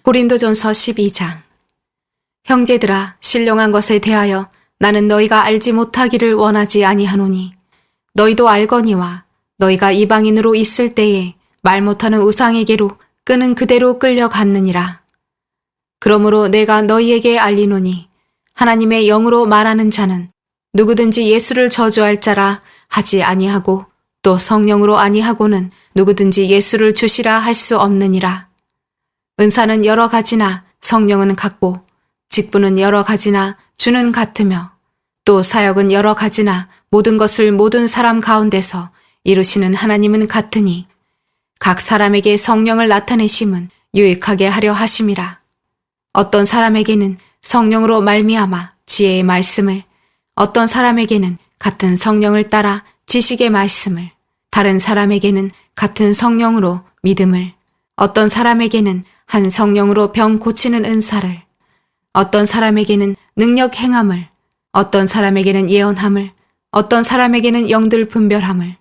고린도전서 12장. 형제들아, 신령한 것에 대하여 나는 너희가 알지 못하기를 원하지 아니하노니 너희도 알거니와 너희가 이방인으로 있을 때에 말 못하는 우상에게로 끄는 그대로 끌려갔느니라. 그러므로 내가 너희에게 알리노니 하나님의 영으로 말하는 자는 누구든지 예수를 저주할 자라 하지 아니하고 또 성령으로 아니하고는 누구든지 예수를 주시라 할 수 없느니라. 은사는 여러 가지나 성령은 같고 직분은 여러 가지나 주는 같으며 또 사역은 여러 가지나 모든 것을 모든 사람 가운데서 이루시는 하나님은 같으니 각 사람에게 성령을 나타내심은 유익하게 하려 하심이라. 어떤 사람에게는 성령으로 말미암아 지혜의 말씀을, 어떤 사람에게는 같은 성령을 따라 지식의 말씀을, 다른 사람에게는 같은 성령으로 믿음을, 어떤 사람에게는 한 성령으로 병 고치는 은사를, 어떤 사람에게는 능력 행함을, 어떤 사람에게는 예언함을, 어떤 사람에게는 영들 분별함을,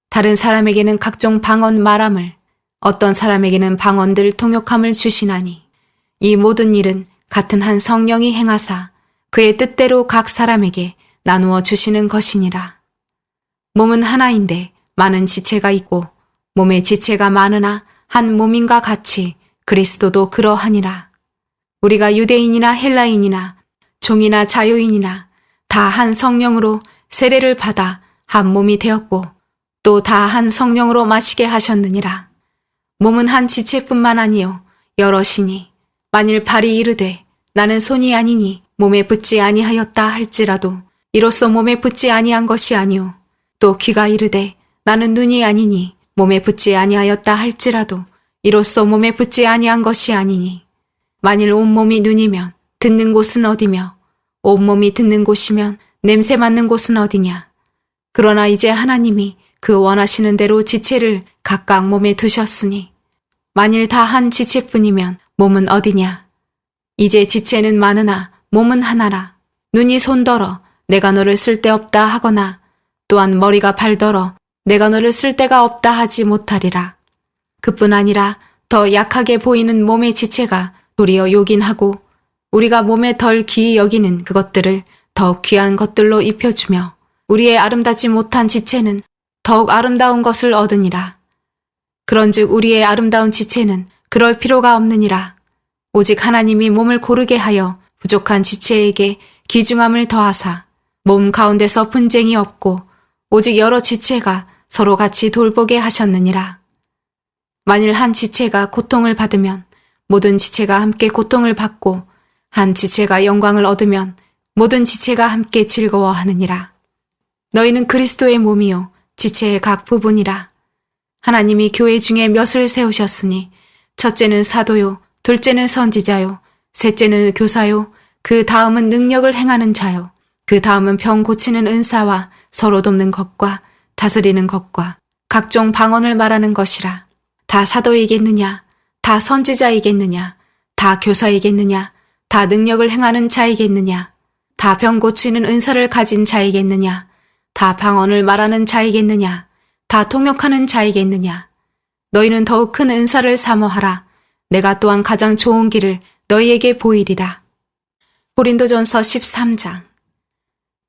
다른 사람에게는 각종 방언 말함을, 어떤 사람에게는 방언들 통역함을 주시나니 이 모든 일은 같은 한 성령이 행하사 그의 뜻대로 각 사람에게 나누어 주시는 것이니라. 몸은 하나인데 많은 지체가 있고 몸의 지체가 많으나 한 몸인가 같이 그리스도도 그러하니라. 우리가 유대인이나 헬라인이나 종이나 자유인이나 다 한 성령으로 세례를 받아 한 몸이 되었고 또 다 한 성령으로 마시게 하셨느니라. 몸은 한 지체뿐만 아니요 여럿이니 만일 발이 이르되 나는 손이 아니니 몸에 붙지 아니하였다 할지라도 이로써 몸에 붙지 아니한 것이 아니요 또 귀가 이르되 나는 눈이 아니니 몸에 붙지 아니하였다 할지라도 이로써 몸에 붙지 아니한 것이 아니니 만일 온몸이 눈이면 듣는 곳은 어디며 온몸이 듣는 곳이면 냄새 맡는 곳은 어디냐. 그러나 이제 하나님이 그 원하시는 대로 지체를 각각 몸에 두셨으니 만일 다 한 지체뿐이면 몸은 어디냐. 이제 지체는 많으나 몸은 하나라. 눈이 손더러 내가 너를 쓸데없다 하거나 또한 머리가 발더러 내가 너를 쓸데가 없다 하지 못하리라. 그뿐 아니라 더 약하게 보이는 몸의 지체가 도리어 요긴하고 우리가 몸에 덜 귀히 여기는 그것들을 더욱 귀한 것들로 입혀주며 우리의 아름답지 못한 지체는 더욱 아름다운 것을 얻으니라. 그런즉 우리의 아름다운 지체는 그럴 필요가 없느니라. 오직 하나님이 몸을 고르게 하여 부족한 지체에게 귀중함을 더하사 몸 가운데서 분쟁이 없고 오직 여러 지체가 서로 같이 돌보게 하셨느니라. 만일 한 지체가 고통을 받으면 모든 지체가 함께 고통을 받고 한 지체가 영광을 얻으면 모든 지체가 함께 즐거워하느니라. 너희는 그리스도의 몸이요 지체의 각 부분이라. 하나님이 교회 중에 몇을 세우셨으니 첫째는 사도요, 둘째는 선지자요, 셋째는 교사요, 그 다음은 능력을 행하는 자요, 그 다음은 병 고치는 은사와 서로 돕는 것과 다스리는 것과 각종 방언을 말하는 것이라. 다 사도이겠느냐, 다 선지자이겠느냐, 다 교사이겠느냐, 다 능력을 행하는 자이겠느냐, 다 병 고치는 은사를 가진 자이겠느냐, 다 방언을 말하는 자이겠느냐, 다 통역하는 자이겠느냐. 너희는 더욱 큰 은사를 사모하라. 내가 또한 가장 좋은 길을 너희에게 보이리라. 고린도전서 13장.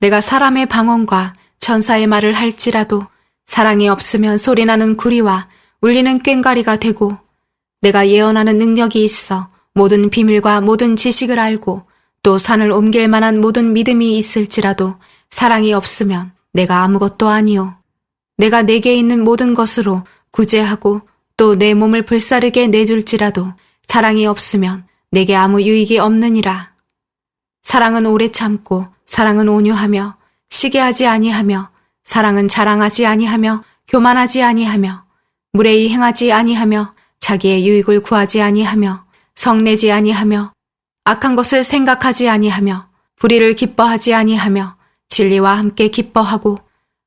내가 사람의 방언과 천사의 말을 할지라도 사랑이 없으면 소리나는 구리와 울리는 꽹과리가 되고 내가 예언하는 능력이 있어 모든 비밀과 모든 지식을 알고 또 산을 옮길 만한 모든 믿음이 있을지라도 사랑이 없으면 내가 아무것도 아니요. 내가 내게 있는 모든 것으로 구제하고 또 내 몸을 불사르게 내줄지라도 사랑이 없으면 내게 아무 유익이 없느니라. 사랑은 오래 참고 사랑은 온유하며 시기하지 아니하며 사랑은 자랑하지 아니하며 교만하지 아니하며 무례히 행하지 아니하며 자기의 유익을 구하지 아니하며 성내지 아니하며 악한 것을 생각하지 아니하며 불의를 기뻐하지 아니하며 진리와 함께 기뻐하고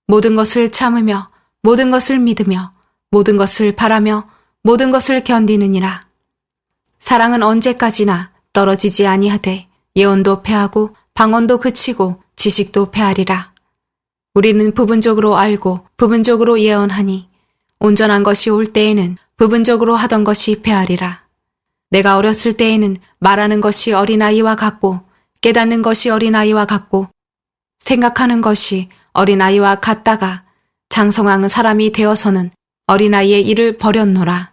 모든 것을 참으며 모든 것을 믿으며 모든 것을 바라며 모든 것을 견디느니라. 사랑은 언제까지나 떨어지지 아니하되 예언도 패하고 방언도 그치고 지식도 패하리라. 우리는 부분적으로 알고 부분적으로 예언하니 온전한 것이 올 때에는 부분적으로 하던 것이 패하리라. 내가 어렸을 때에는 말하는 것이 어린아이와 같고 깨닫는 것이 어린아이와 같고 생각하는 것이 어린아이와 같다가 장성한 사람이 되어서는 어린아이의 일을 버렸노라.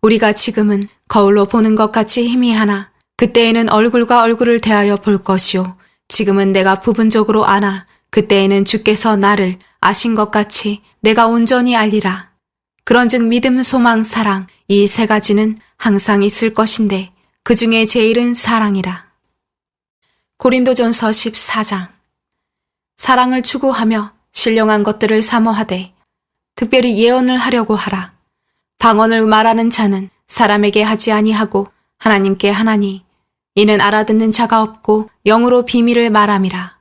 우리가 지금은 거울로 보는 것 같이 희미하나 그때에는 얼굴과 얼굴을 대하여 볼 것이요. 지금은 내가 부분적으로 아나 그때에는 주께서 나를 아신 것 같이 내가 온전히 알리라. 그런즉 믿음, 소망, 사랑 이 세 가지는 항상 있을 것인데 그 중에 제일은 사랑이라. 고린도전서 14장. 사랑을 추구하며 신령한 것들을 사모하되 특별히 예언을 하려고 하라. 방언을 말하는 자는 사람에게 하지 아니하고 하나님께 하나니 이는 알아듣는 자가 없고 영으로 비밀을 말함이라.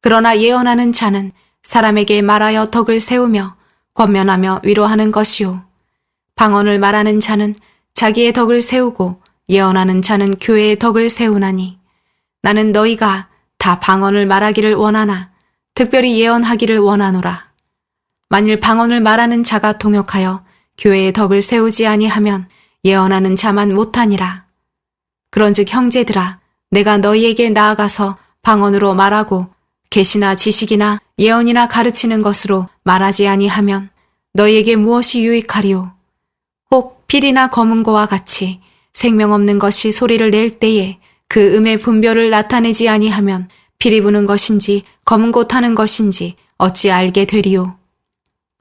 그러나 예언하는 자는 사람에게 말하여 덕을 세우며 권면하며 위로하는 것이요. 방언을 말하는 자는 자기의 덕을 세우고 예언하는 자는 교회의 덕을 세우나니 나는 너희가 다 방언을 말하기를 원하나 특별히 예언하기를 원하노라. 만일 방언을 말하는 자가 동역하여 교회의 덕을 세우지 아니하면 예언하는 자만 못하니라. 그런즉 형제들아 내가 너희에게 나아가서 방언으로 말하고 계시나 지식이나 예언이나 가르치는 것으로 말하지 아니하면 너희에게 무엇이 유익하리요? 혹 필이나 검은고와 같이 생명 없는 것이 소리를 낼 때에 그 음의 분별을 나타내지 아니하면 필이 부는 것인지 검은고 타는 것인지 어찌 알게 되리요?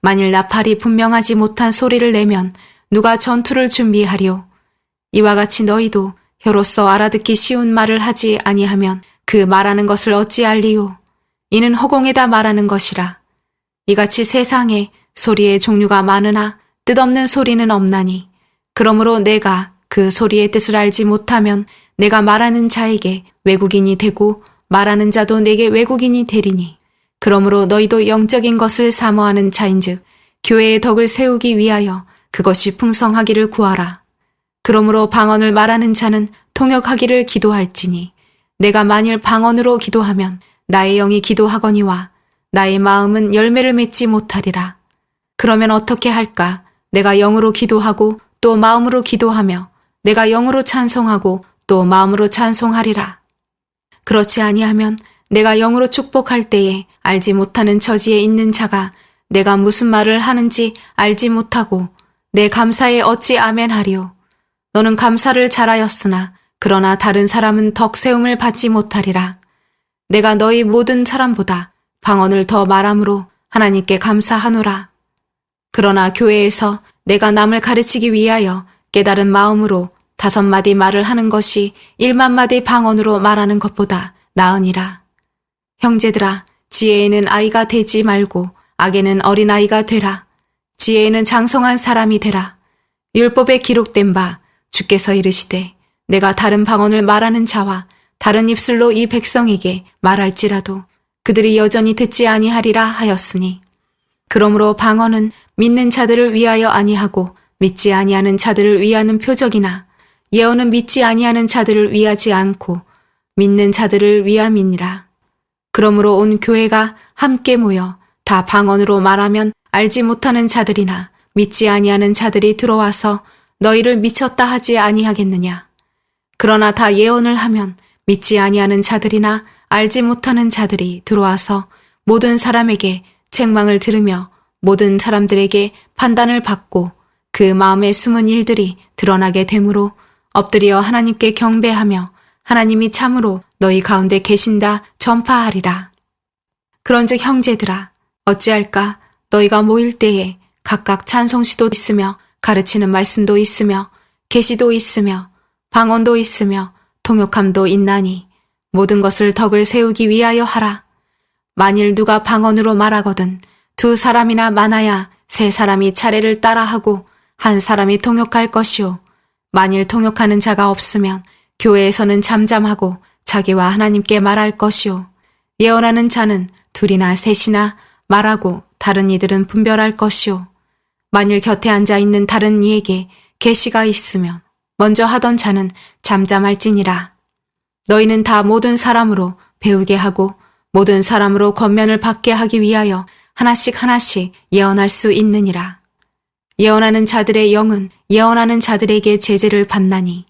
만일 나팔이 분명하지 못한 소리를 내면 누가 전투를 준비하리요? 이와 같이 너희도 혀로서 알아듣기 쉬운 말을 하지 아니하면 그 말하는 것을 어찌 알리요? 이는 허공에다 말하는 것이라. 이같이 세상에 소리의 종류가 많으나 뜻없는 소리는 없나니 그러므로 내가 그 소리의 뜻을 알지 못하면 내가 말하는 자에게 외국인이 되고 말하는 자도 내게 외국인이 되리니 그러므로 너희도 영적인 것을 사모하는 자인즉 교회의 덕을 세우기 위하여 그것이 풍성하기를 구하라. 그러므로 방언을 말하는 자는 통역하기를 기도할지니 내가 만일 방언으로 기도하면 나의 영이 기도하거니와 나의 마음은 열매를 맺지 못하리라. 그러면 어떻게 할까? 내가 영으로 기도하고 또 마음으로 기도하며 내가 영으로 찬송하고 또 마음으로 찬송하리라. 그렇지 아니하면 내가 영으로 축복할 때에 알지 못하는 처지에 있는 자가 내가 무슨 말을 하는지 알지 못하고 내 감사에 어찌 아멘하리요. 너는 감사를 잘하였으나 그러나 다른 사람은 덕세움을 받지 못하리라. 내가 너희 모든 사람보다 방언을 더 말함으로 하나님께 감사하노라. 그러나 교회에서 내가 남을 가르치기 위하여 깨달은 마음으로 5마디 말을 하는 것이 1만마디 방언으로 말하는 것보다 나으니라. 형제들아, 지혜에는 아이가 되지 말고 악에는 어린아이가 되라. 지혜에는 장성한 사람이 되라. 율법에 기록된 바 주께서 이르시되 내가 다른 방언을 말하는 자와 다른 입술로 이 백성에게 말할지라도 그들이 여전히 듣지 아니하리라 하였으니 그러므로 방언은 믿는 자들을 위하여 아니하고 믿지 아니하는 자들을 위하는 표적이나 예언은 믿지 아니하는 자들을 위하지 않고 믿는 자들을 위함이니라. 그러므로 온 교회가 함께 모여 다 방언으로 말하면 알지 못하는 자들이나 믿지 아니하는 자들이 들어와서 너희를 미쳤다 하지 아니하겠느냐. 그러나 다 예언을 하면 믿지 아니하는 자들이나 알지 못하는 자들이 들어와서 모든 사람에게 책망을 들으며 모든 사람들에게 판단을 받고 그 마음에 숨은 일들이 드러나게 되므로 엎드려 하나님께 경배하며 하나님이 참으로 너희 가운데 계신다 전파하리라. 그런즉 형제들아 어찌할까? 너희가 모일 때에 각각 찬송시도 있으며 가르치는 말씀도 있으며 계시도 있으며 방언도 있으며 통역함도 있나니 모든 것을 덕을 세우기 위하여 하라. 만일 누가 방언으로 말하거든 2사람이나 많아야 3사람이 차례를 따라하고 1사람이 통역할 것이요. 만일 통역하는 자가 없으면 교회에서는 잠잠하고 자기와 하나님께 말할 것이요. 예언하는 자는 2이나 3이나 말하고 다른 이들은 분별할 것이요. 만일 곁에 앉아 있는 다른 이에게 계시가 있으면 먼저 하던 자는 잠잠할지니라. 너희는 다 모든 사람으로 배우게 하고 모든 사람으로 권면을 받게 하기 위하여 하나씩 예언할 수 있느니라. 예언하는 자들의 영은 예언하는 자들에게 제재를 받나니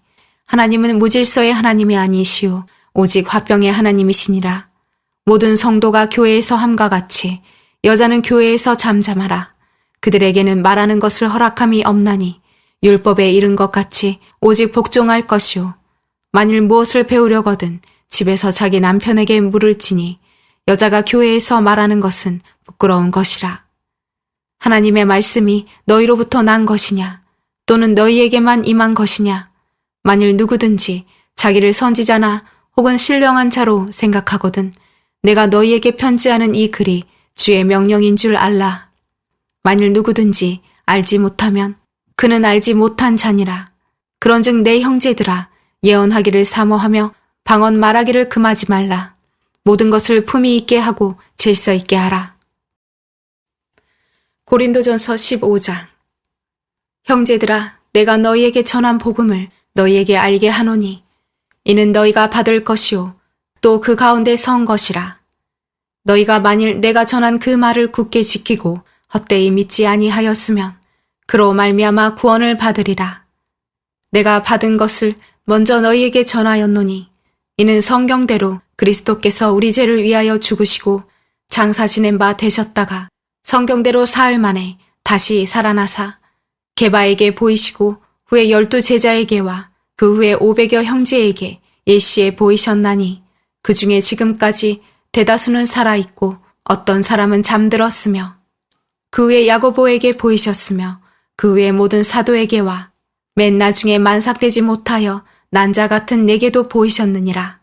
하나님은 무질서의 하나님이 아니시오 오직 화평의 하나님이시니라. 모든 성도가 교회에서 함과 같이 여자는 교회에서 잠잠하라. 그들에게는 말하는 것을 허락함이 없나니 율법에 이른 것 같이 오직 복종할 것이오. 만일 무엇을 배우려거든 집에서 자기 남편에게 물을지니 여자가 교회에서 말하는 것은 부끄러운 것이라. 하나님의 말씀이 너희로부터 난 것이냐 또는 너희에게만 임한 것이냐. 만일 누구든지 자기를 선지자나 혹은 신령한 자로 생각하거든 내가 너희에게 편지하는 이 글이 주의 명령인 줄 알라. 만일 누구든지 알지 못하면 그는 알지 못한 자니라. 그런즉 내 형제들아 예언하기를 사모하며 방언 말하기를 금하지 말라. 모든 것을 품위 있게 하고 질서 있게 하라. 고린도전서 15장. 형제들아 내가 너희에게 전한 복음을 너희에게 알게 하노니 이는 너희가 받을 것이요 또 그 가운데 선 것이라. 너희가 만일 내가 전한 그 말을 굳게 지키고 헛되이 믿지 아니하였으면 그로 말미암아 구원을 받으리라. 내가 받은 것을 먼저 너희에게 전하였노니 이는 성경대로 그리스도께서 우리 죄를 위하여 죽으시고 장사 지낸 바 되셨다가 성경대로 사흘 만에 다시 살아나사 게바에게 보이시고 후에 12 제자에게와 그 후에 500여 형제에게 일시에 보이셨나니 그 중에 지금까지 대다수는 살아있고 어떤 사람은 잠들었으며 그 후에 야고보에게 보이셨으며 그 후에 모든 사도에게와 맨 나중에 만삭되지 못하여 난자 같은 내게도 보이셨느니라.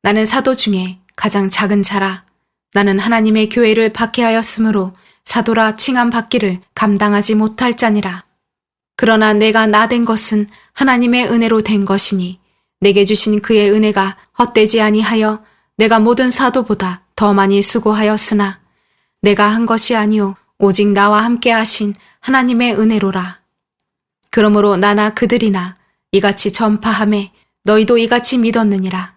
나는 사도 중에 가장 작은 자라. 나는 하나님의 교회를 박해하였으므로 사도라 칭함 받기를 감당하지 못할 자니라. 그러나 내가 나 된 것은 하나님의 은혜로 된 것이니 내게 주신 그의 은혜가 헛되지 아니하여 내가 모든 사도보다 더 많이 수고하였으나 내가 한 것이 아니오 오직 나와 함께 하신 하나님의 은혜로라. 그러므로 나나 그들이나 이같이 전파하매 너희도 이같이 믿었느니라.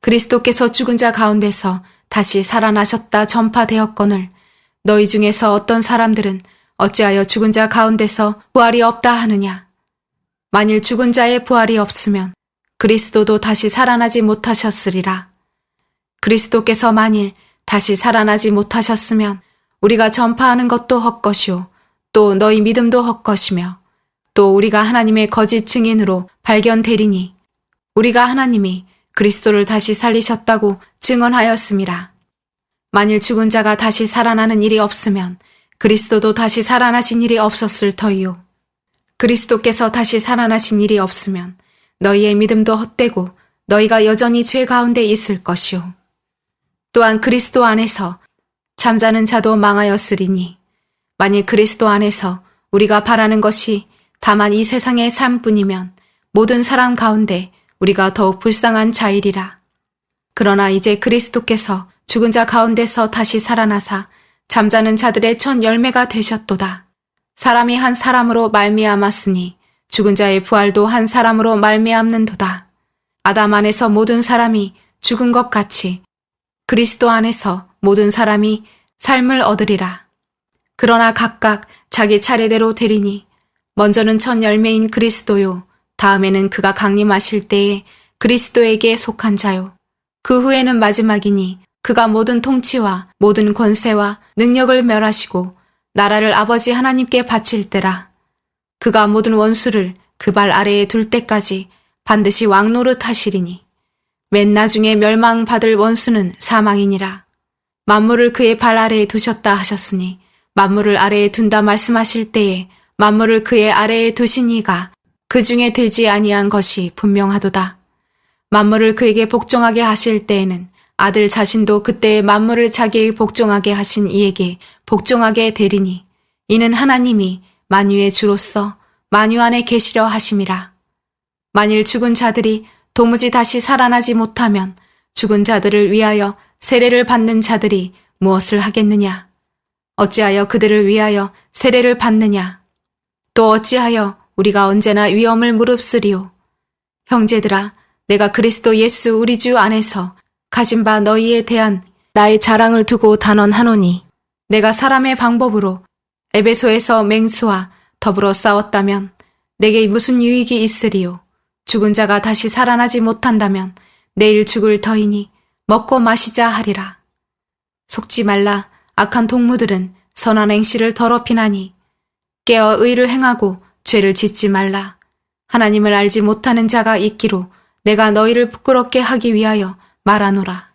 그리스도께서 죽은 자 가운데서 다시 살아나셨다 전파되었거늘 너희 중에서 어떤 사람들은 어찌하여 죽은 자 가운데서 부활이 없다 하느냐. 만일 죽은 자의 부활이 없으면 그리스도도 다시 살아나지 못하셨으리라. 그리스도께서 만일 다시 살아나지 못하셨으면 우리가 전파하는 것도 헛것이요 또 너희 믿음도 헛것이며 또 우리가 하나님의 거짓 증인으로 발견되리니 우리가 하나님이 그리스도를 다시 살리셨다고 증언하였음이라. 만일 죽은 자가 다시 살아나는 일이 없으면 그리스도도 다시 살아나신 일이 없었을 터이요. 그리스도께서 다시 살아나신 일이 없으면 너희의 믿음도 헛되고 너희가 여전히 죄 가운데 있을 것이요. 또한 그리스도 안에서 잠자는 자도 망하였으리니 만일 그리스도 안에서 우리가 바라는 것이 다만 이 세상의 삶뿐이면 모든 사람 가운데 우리가 더욱 불쌍한 자이리라. 그러나 이제 그리스도께서 죽은 자 가운데서 다시 살아나사 잠자는 자들의 첫 열매가 되셨도다. 사람이 한 사람으로 말미암았으니 죽은 자의 부활도 한 사람으로 말미암는도다. 아담 안에서 모든 사람이 죽은 것 같이 그리스도 안에서 모든 사람이 삶을 얻으리라. 그러나 각각 자기 차례대로 되리니 먼저는 첫 열매인 그리스도요 다음에는 그가 강림하실 때에 그리스도에게 속한 자요 그 후에는 마지막이니 그가 모든 통치와 모든 권세와 능력을 멸하시고 나라를 아버지 하나님께 바칠 때라. 그가 모든 원수를 그 발 아래에 둘 때까지 반드시 왕노릇 하시리니 맨 나중에 멸망받을 원수는 사망이니라. 만물을 그의 발 아래에 두셨다 하셨으니 만물을 아래에 둔다 말씀하실 때에 만물을 그의 아래에 두신 이가 그 중에 들지 아니한 것이 분명하도다. 만물을 그에게 복종하게 하실 때에는 아들 자신도 그때의 만물을 자기에게 복종하게 하신 이에게 복종하게 되리니 이는 하나님이 만유의 주로서 만유 안에 계시려 하심이라. 만일 죽은 자들이 도무지 다시 살아나지 못하면 죽은 자들을 위하여 세례를 받는 자들이 무엇을 하겠느냐? 어찌하여 그들을 위하여 세례를 받느냐? 또 어찌하여 우리가 언제나 위험을 무릅쓰리오? 형제들아, 내가 그리스도 예수 우리 주 안에서 가진 바 너희에 대한 나의 자랑을 두고 단언하노니 내가 사람의 방법으로 에베소에서 맹수와 더불어 싸웠다면 내게 무슨 유익이 있으리요? 죽은 자가 다시 살아나지 못한다면 내일 죽을 터이니 먹고 마시자 하리라. 속지 말라. 악한 동무들은 선한 행실을 더럽히나니 깨어 의를 행하고 죄를 짓지 말라. 하나님을 알지 못하는 자가 있기로 내가 너희를 부끄럽게 하기 위하여 말하노라.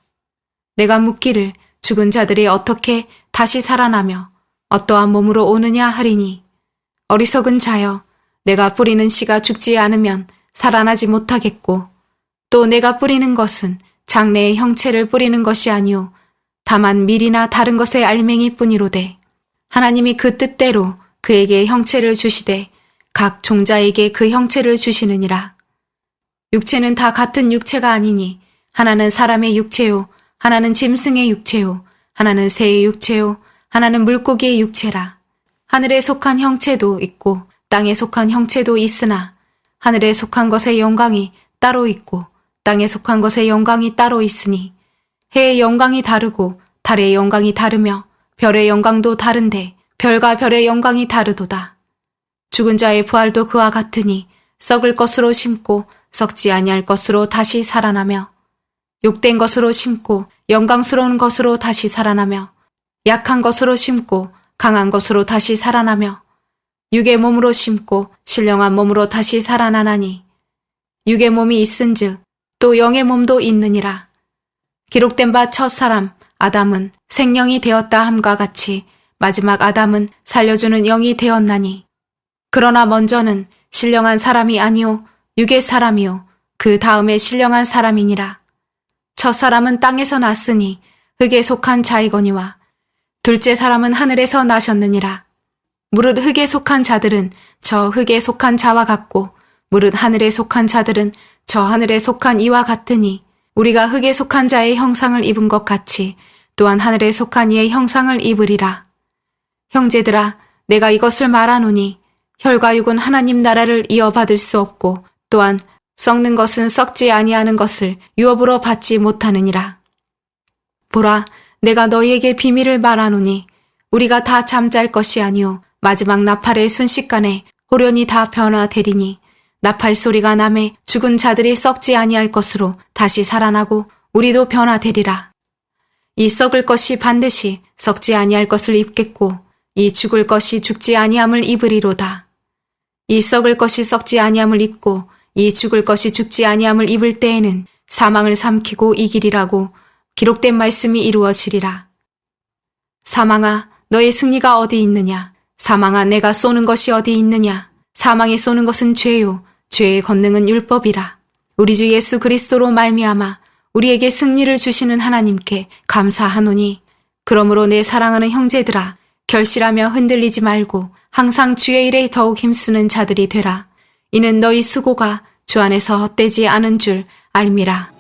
내가 묻기를 죽은 자들이 어떻게 다시 살아나며 어떠한 몸으로 오느냐 하리니 어리석은 자여, 내가 뿌리는 씨가 죽지 않으면 살아나지 못하겠고 또 내가 뿌리는 것은 장래의 형체를 뿌리는 것이 아니오 다만 밀이나 다른 것의 알맹이뿐이로되 하나님이 그 뜻대로 그에게 형체를 주시되 각 종자에게 그 형체를 주시느니라. 육체는 다 같은 육체가 아니니 하나는 사람의 육체요, 하나는 짐승의 육체요, 하나는 새의 육체요, 하나는 물고기의 육체라. 하늘에 속한 형체도 있고 땅에 속한 형체도 있으나 하늘에 속한 것의 영광이 따로 있고 땅에 속한 것의 영광이 따로 있으니 해의 영광이 다르고 달의 영광이 다르며 별의 영광도 다른데 별과 별의 영광이 다르도다. 죽은 자의 부활도 그와 같으니 썩을 것으로 심고 썩지 아니할 것으로 다시 살아나며 욕된 것으로 심고 영광스러운 것으로 다시 살아나며 약한 것으로 심고 강한 것으로 다시 살아나며 육의 몸으로 심고 신령한 몸으로 다시 살아나나니 육의 몸이 있은즉 또 영의 몸도 있느니라. 기록된 바 첫 사람 아담은 생령이 되었다 함과 같이 마지막 아담은 살려주는 영이 되었나니 그러나 먼저는 신령한 사람이 아니오 육의 사람이요 그 다음에 신령한 사람이니라. 첫 사람은 땅에서 났으니 흙에 속한 자이거니와 둘째 사람은 하늘에서 나셨느니라. 무릇 흙에 속한 자들은 저 흙에 속한 자와 같고 무릇 하늘에 속한 자들은 저 하늘에 속한 이와 같으니 우리가 흙에 속한 자의 형상을 입은 것 같이 또한 하늘에 속한 이의 형상을 입으리라. 형제들아, 내가 이것을 말하노니 혈과 육은 하나님 나라를 이어받을 수 없고 또한 썩는 것은 썩지 아니하는 것을 유업으로 받지 못하느니라. 보라, 내가 너희에게 비밀을 말하노니 우리가 다 잠잘 것이 아니오 마지막 나팔의 순식간에 호련히 다 변화되리니 나팔 소리가 나매 죽은 자들이 썩지 아니할 것으로 다시 살아나고 우리도 변화되리라. 이 썩을 것이 반드시 썩지 아니할 것을 입겠고 이 죽을 것이 죽지 아니함을 입으리로다. 이 썩을 것이 썩지 아니함을 입고 이 죽을 것이 죽지 아니함을 입을 때에는 사망을 삼키고 이기리라고 기록된 말씀이 이루어지리라. 사망아, 너의 승리가 어디 있느냐? 사망아, 내가 쏘는 것이 어디 있느냐? 사망에 쏘는 것은 죄요, 죄의 권능은 율법이라. 우리 주 예수 그리스도로 말미암아 우리에게 승리를 주시는 하나님께 감사하노니 그러므로 내 사랑하는 형제들아, 결실하며 흔들리지 말고 항상 주의 일에 더욱 힘쓰는 자들이 되라. 이는 너희 수고가 주 안에서 헛되지 않은 줄 알미라.